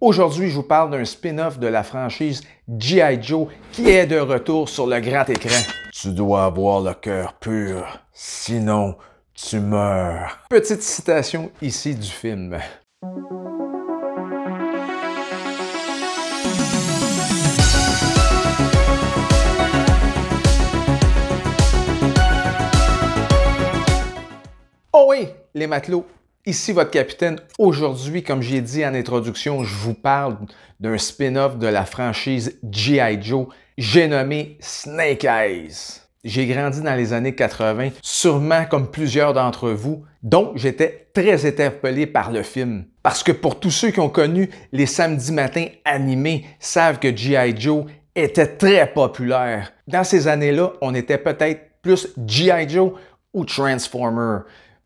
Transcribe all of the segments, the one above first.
Aujourd'hui, je vous parle d'un spin-off de la franchise G.I. Joe qui est de retour sur le grand écran. Tu dois avoir le cœur pur, sinon tu meurs. Petite citation ici du film. Oh oui, les matelots, ici votre capitaine. Aujourd'hui, comme j'ai dit en introduction, je vous parle d'un spin-off de la franchise G.I. Joe. J'ai nommé Snake Eyes. J'ai grandi dans les années 80, sûrement comme plusieurs d'entre vous, donc j'étais très interpellé par le film. Parce que pour tous ceux qui ont connu les samedis matins animés, savent que G.I. Joe était très populaire. Dans ces années-là, on était peut-être plus G.I. Joe ou Transformer.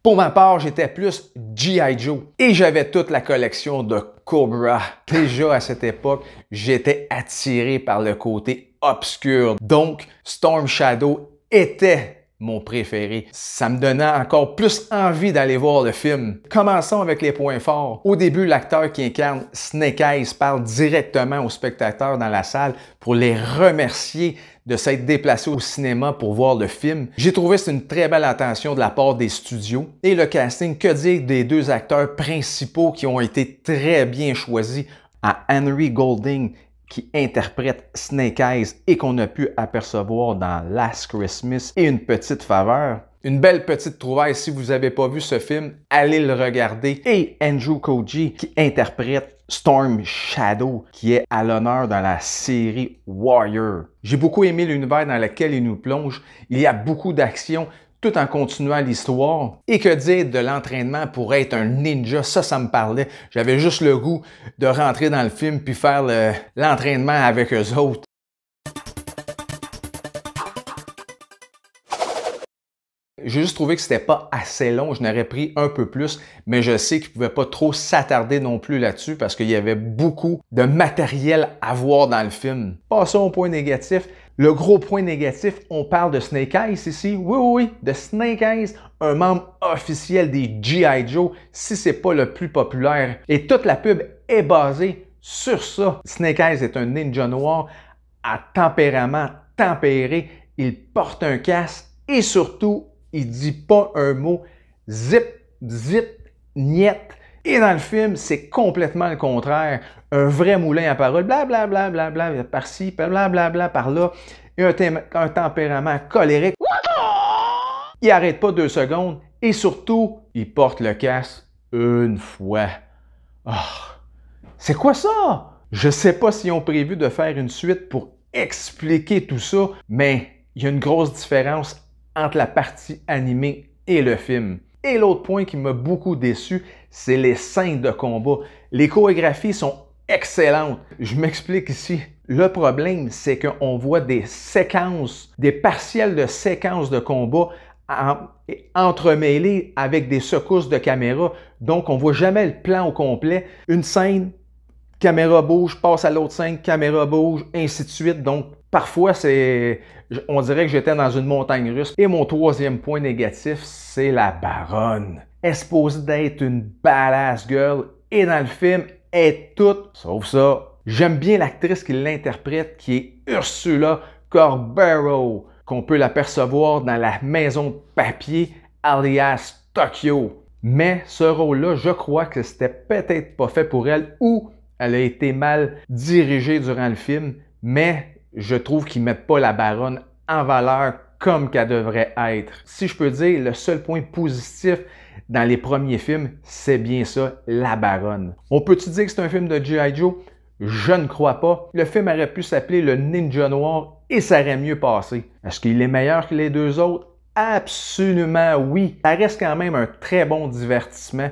Pour ma part, j'étais plus G.I. Joe et j'avais toute la collection de Cobra. Déjà à cette époque, j'étais attiré par le côté obscur. Donc, Storm Shadow était mon préféré. Ça me donnait encore plus envie d'aller voir le film. Commençons avec les points forts. Au début, l'acteur qui incarne Snake Eyes parle directement aux spectateurs dans la salle pour les remercier de s'être déplacé au cinéma pour voir le film. J'ai trouvé que c'est une très belle attention de la part des studios. Et le casting, que dire des deux acteurs principaux qui ont été très bien choisis, à Henry Golding qui interprète Snake Eyes et qu'on a pu apercevoir dans Last Christmas et Une petite faveur. Une belle petite trouvaille, si vous n'avez pas vu ce film, allez le regarder. Et Andrew Koji qui interprète Storm Shadow, qui est à l'honneur dans la série Warrior. J'ai beaucoup aimé l'univers dans lequel il nous plonge. Il y a beaucoup d'action, tout en continuant l'histoire. Et que dire de l'entraînement pour être un ninja, ça me parlait. J'avais juste le goût de rentrer dans le film puis faire l'entraînement avec eux autres. J'ai juste trouvé que c'était pas assez long, je n'aurais pris un peu plus, mais je sais qu'ils ne pouvaient pas trop s'attarder non plus là-dessus parce qu'il y avait beaucoup de matériel à voir dans le film. Passons au point négatif. Le gros point négatif, on parle de Snake Eyes ici. Oui, de Snake Eyes, un membre officiel des G.I. Joe, si c'est pas le plus populaire. Et toute la pub est basée sur ça. Snake Eyes est un ninja noir à tempérament tempéré. Il porte un casque et surtout, il dit pas un mot, zip, niet. Et dans le film, c'est complètement le contraire. Un vrai moulin à paroles, blablabla, bla, bla, bla, par-ci, blablabla, par-là. Et un tempérament colérique. Il n'arrête pas 2 secondes. Et surtout, il porte le casque une fois. Oh, c'est quoi ça? Je sais pas s'ils ont prévu de faire une suite pour expliquer tout ça, mais il y a une grosse différence entre la partie animée et le film. Et l'autre point qui m'a beaucoup déçu, c'est les scènes de combat. Les chorégraphies sont excellentes. Je m'explique ici. Le problème, c'est qu'on voit des séquences, des partiels de séquences de combat entremêlés avec des secousses de caméra. Donc, on voit jamais le plan au complet. Une scène, caméra bouge, passe à l'autre scène, caméra bouge, ainsi de suite. Donc, parfois, on dirait que j'étais dans une montagne russe. Et mon troisième point négatif, c'est la baronne. Elle est supposée d'être une badass girl et dans le film, elle est toute sauf ça. J'aime bien l'actrice qui l'interprète, qui est Ursula Corbero, qu'on peut l'apercevoir dans La Maison de papier, alias Tokyo. Mais ce rôle-là, je crois que c'était peut-être pas fait pour elle ou elle a été mal dirigée durant le film, mais je trouve qu'ils ne mettent pas la baronne en valeur comme qu'elle devrait être. Si je peux dire, le seul point positif dans les premiers films, c'est bien ça, la baronne. On peut-tu dire que c'est un film de G.I. Joe? Je ne crois pas. Le film aurait pu s'appeler Le Ninja Noir et ça aurait mieux passé. Est-ce qu'il est meilleur que les deux autres? Absolument oui. Ça reste quand même un très bon divertissement.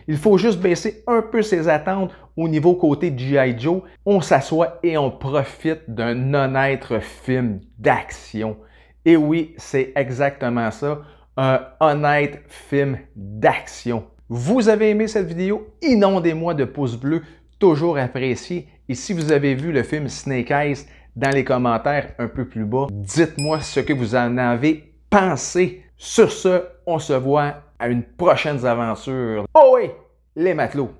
Il faut juste baisser un peu ses attentes au niveau côté G.I. Joe. On s'assoit et on profite d'un honnête film d'action. Et oui, c'est exactement ça, un honnête film d'action. Vous avez aimé cette vidéo? Inondez-moi de pouces bleus, toujours apprécié. Et si vous avez vu le film Snake Eyes, dans les commentaires un peu plus bas, dites-moi ce que vous en avez pensé. Sur ce, on se voit à une prochaine aventure. Oh oui, les matelots!